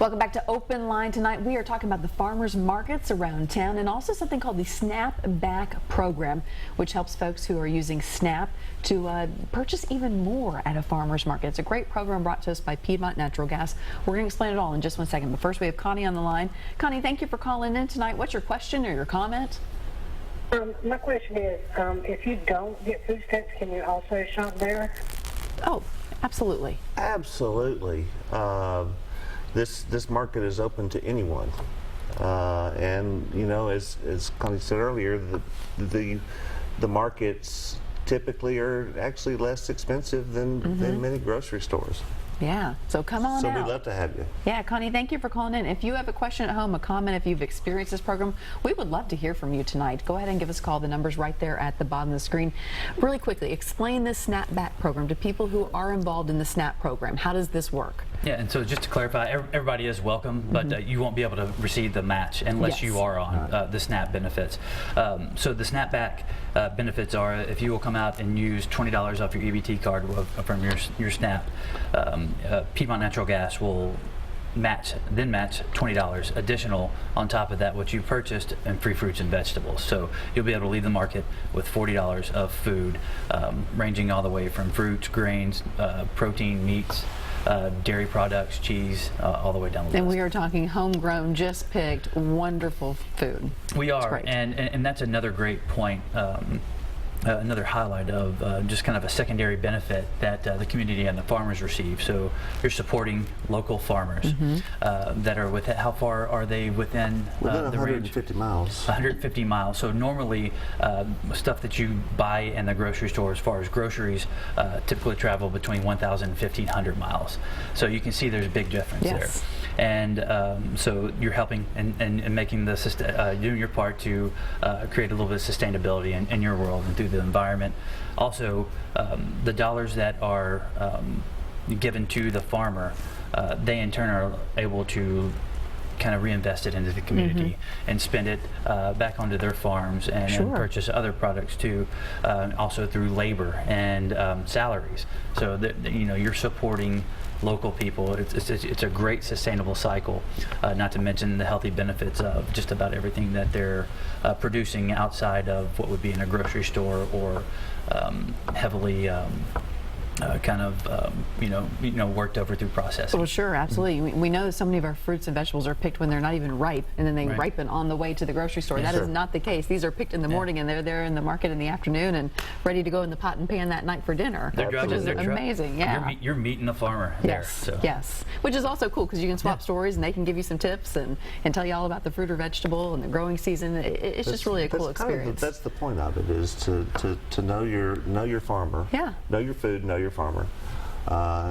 Welcome back to Open Line. Tonight we are talking about the farmers markets around town and also something called the Snap Back program, which helps folks who are using SNAP to purchase even more at a farmers market. It's a great program brought to us by Piedmont Natural Gas. We're going to explain it all in just one second, but first we have Connie on the line. Connie, thank you for calling in tonight. What's your question or your comment? My question is, if you don't get food stamps, can you also shop there? Oh, absolutely. Absolutely. This market is open to anyone, and you know, as Connie said earlier, the markets typically are actually less expensive than many grocery stores. Yeah, so come on out. So we'd love to have you. Yeah, Connie, thank you for calling in. If you have a question at home, a comment, if you've experienced this program, we would love to hear from you tonight. Go ahead and give us a call. The number's right there at the bottom of the screen. Really quickly, explain this Snap Back program to people who are involved in the SNAP program. How does this work? Yeah, and so just to clarify, everybody is welcome, but you won't be able to receive the match unless you are on the SNAP benefits. So the Snap Back benefits are if you will come out and use $20 off your EBT card from your SNAP, Piedmont Natural Gas will match $20 additional on top of that what you purchased in free fruits and vegetables. So you'll be able to leave the market with $40 of food, ranging all the way from fruits, grains, protein, meats, dairy products, cheese, all the way down the list. And we are talking homegrown, just picked, wonderful food. We are, and that's another great point. Another highlight of just kind of a secondary benefit that the community and the farmers receive. So you're supporting local farmers that are within, how far are they within the 150 range? Miles. 150 miles. So normally stuff that you buy in the grocery store as far as groceries typically travel between 1,000 and 1,500 miles. So you can see there's a big difference there. And so you're helping and making the doing your part to create a little bit of sustainability in your world and through the environment. Also, the dollars that are given to the farmer, they in turn are able to kind of reinvest it into the community and spend it back onto their farms and purchase other products too, also through labor and salaries. So that you know you're supporting local people. It's a great sustainable cycle, not to mention the healthy benefits of just about everything that they're producing outside of what would be in a grocery store or heavily worked over through processing. Well, sure, absolutely. We know that so many of our fruits and vegetables are picked when they're not even ripe, and then they ripen on the way to the grocery store. That is not the case. These are picked in the morning, and they're there in the market in the afternoon and ready to go in the pot and pan that night for dinner, which is amazing. Yeah, you're meeting the farmer there. So. Yes, which is also cool because you can swap stories, and they can give you some tips and tell you all about the fruit or vegetable and the growing season. It's just really a cool experience. That's the point of it, is to know your farmer. Yeah. Know your food, know your farmer,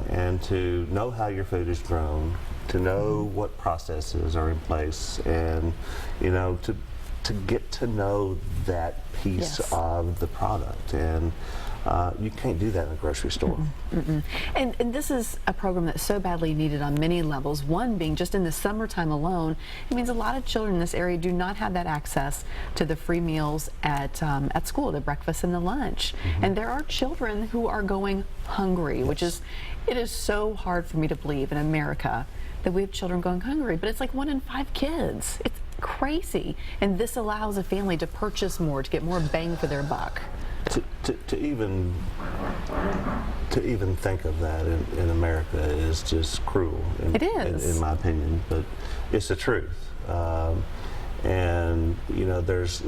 and to know how your food is grown, to know what processes are in place, and you know to get to know that piece of the product. And you can't do that in a grocery store. And this is a program that's so badly needed on many levels. One being just in the summertime alone, it means a lot of children in this area do not have that access to the free meals at school, the breakfast and the lunch. And there are children who are going hungry, which is, it is so hard for me to believe in America that we have children going hungry, but it's like 1 in 5 kids. It's crazy. And this allows a family to purchase more, to get more bang for their buck. To even think of that in America is just cruel. It is, in my opinion, but it's the truth. And you know, there's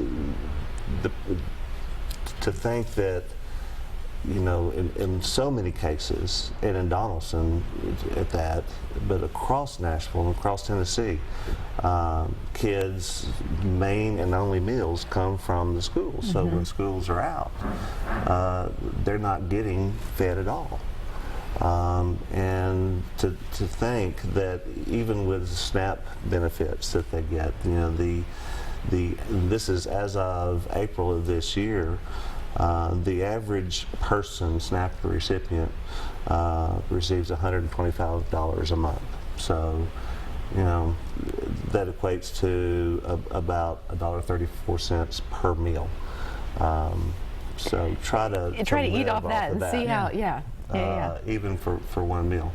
to think that, you know, in so many cases, and in Donaldson at that, but across Nashville and across Tennessee, kids' main and only meals come from the schools. So when schools are out, they're not getting fed at all. And to think that even with the SNAP benefits that they get, you know, this is as of April of this year. The average person, SNAP recipient, receives $125 a month. So, you know, that equates to about $1.34 per meal. So try to eat off that and see how, even for one meal.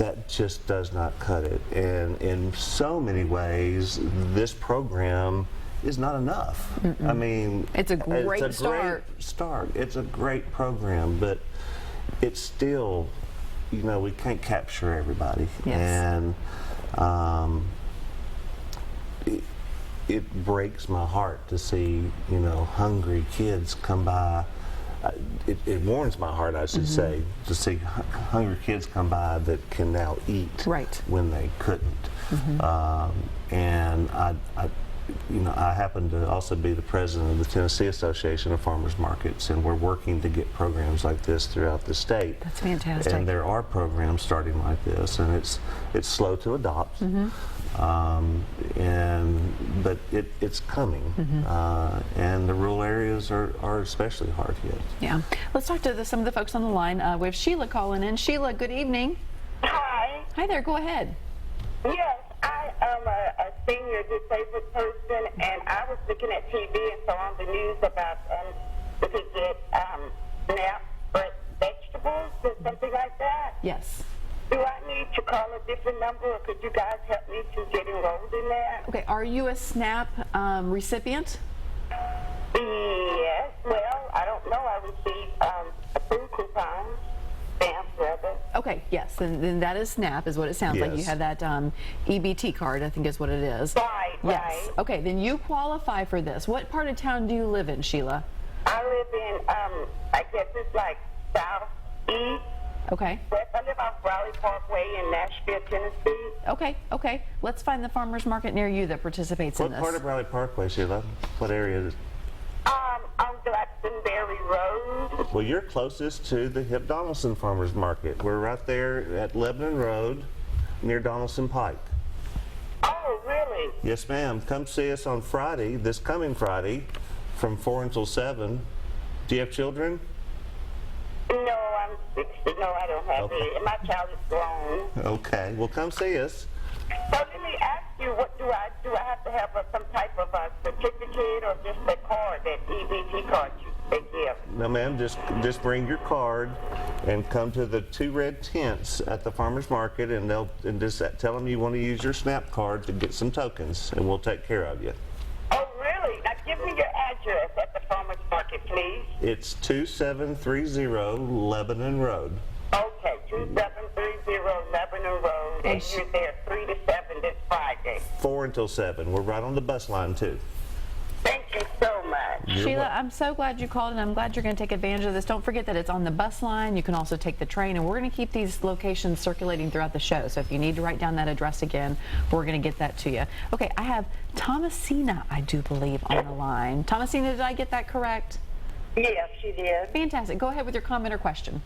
that just does not cut it. And in so many ways, this program is not enough. I mean, It's a great start. It's a great program, but it's still, you know, we can't capture everybody. Yes. And it breaks my heart to see, you know, hungry kids come by. It warms my heart, I should say, to see hungry kids come by that can now eat Right. when they couldn't. And you know, I happen to also be the president of the Tennessee Association of Farmers Markets, and we're working to get programs like this throughout the state. That's fantastic. And there are programs starting like this, and it's slow to adopt. But it's coming, and the rural areas are especially hard hit. Yeah. Let's talk to some of the folks on the line. We have Sheila calling in. Sheila, good evening. Hi. Hi there. Go ahead. Yes, I am a senior disabled person, and I was looking at TV and saw on the news about we could get SNAP for vegetables or something like that. Yes. Do I need to call a different number, or could you guys help me to get enrolled in that? Okay. Are you a SNAP recipient? Yes. Well, I don't know. I received a food coupon, stamps rather. Okay. Yes. Then that is SNAP, is what it sounds like. You Yes. have that EBT card, I think is what it is. Right. Yes. Right. Okay. Then you qualify for this. What part of town do you live in, Sheila? I live in I guess it's like southeast. Okay. I live off Raleigh Parkway in Nashville, Tennessee. Okay. Okay. Let's find the farmers market near you that participates in What this. part of Raleigh Parkway, Sheila? What area is it? On Glastonbury Road. Well, you're closest to the Hip Donaldson Farmers Market. We're right there at Lebanon Road near Donaldson Pike. Oh, really? Yes, ma'am. Come see us on Friday, this coming Friday, from 4 until 7. Do you have children? No, I'm 60. No, I don't have Okay. it. My child is grown. Okay. Well, come see us. So let me ask you, what do I have to have some type of a certificate or just a card, that EBT card they give? No, ma'am. Just bring your card and come to the 2 red tents at the farmers market, and just tell them you want to use your SNAP card to get some tokens, and we'll take care of you. Oh, really? Now give me your address at the farmer's market, please. It's 2730 Lebanon Road. Okay, 2730 Lebanon Road, and you're there 3 to 7 this Friday. 4 until 7. We're right on the bus line too. Thank you so much. You're Sheila, welcome. I'm so glad you called, and I'm glad you're going to take advantage of this. Don't forget that it's on the bus line. You can also take the train, and we're going to keep these locations circulating throughout the show. So if you need to write down that address again, we're going to get that to you. Okay, I have Thomasina, I do believe, on the line. Thomasina, did I get that correct? Yes, you did. Fantastic. Go ahead with your comment or question.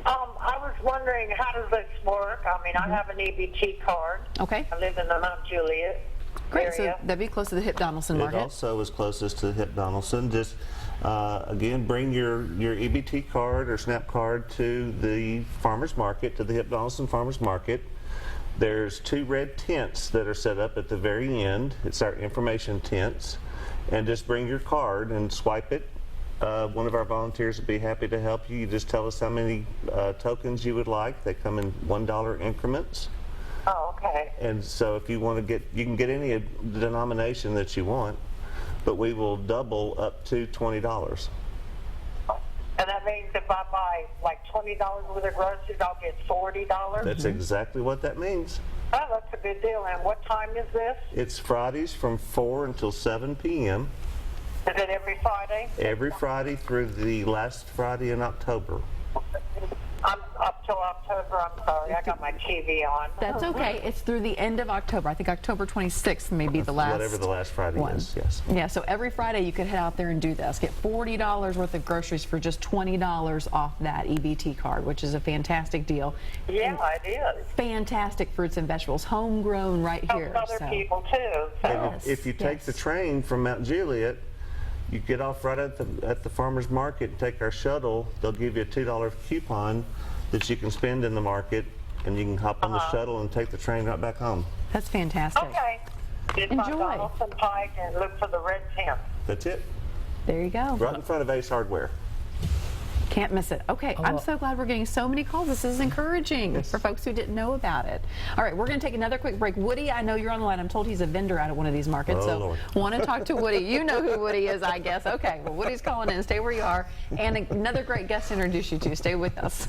I was wondering, how does this work? I mean, I have an EBT card. Okay. I live in the Mount Juliet Great. So area. that'd be close to the Hip Donaldson It Market. also is closest to Hip Donaldson. Just again, bring your EBT card or SNAP card to the farmers market, to the Hip Donaldson Farmers Market. There's 2 red tents that are set up at the very end. It's our information tents, and just bring your card and swipe it. One of our volunteers would be happy to help you. You just tell us how many tokens you would like. They come in $1 increments. Oh, okay. And so if you want to get, you can get any denomination that you want, but we will double up to $20. And that means if I buy like $20 worth of groceries, I'll get $40? That's exactly what that means. Oh, that's a good deal. And what time is this? It's Fridays from 4 until 7 p.m. Is it every Friday? every Friday through the last Friday in October. I'm up till October. I'm sorry. I got my TV on. That's okay. It's through the end of October. I think October 26th may be the last Whatever the last Friday one. is, yes. Yeah, so every Friday you could head out there and do this. Get $40 worth of groceries for just $20 off that EBT card, which is a fantastic deal. Yeah, it is. Fantastic fruits and vegetables, homegrown right here. Helps other so. people too. So. And if you take the train from Mount Juliet, you get off right at the farmer's market and take our shuttle. They'll give you a $2 coupon that you can spend in the market, and you can hop on the shuttle and take the train right back home. That's fantastic. Okay. Just Enjoy. on Donaldson Pike and look for the red tent. That's it. There you go. Right in front of Ace Hardware. Can't miss it. Okay, I'm so glad we're getting so many calls. This is encouraging for folks who didn't know about it. All right, we're going to take another quick break. Woody, I know you're on the line. I'm told he's a vendor out at one of these markets, so want to talk to Woody. You know who Woody is, I guess. Okay, well, Woody's calling in. Stay where you are. And another great guest to introduce you to. Stay with us.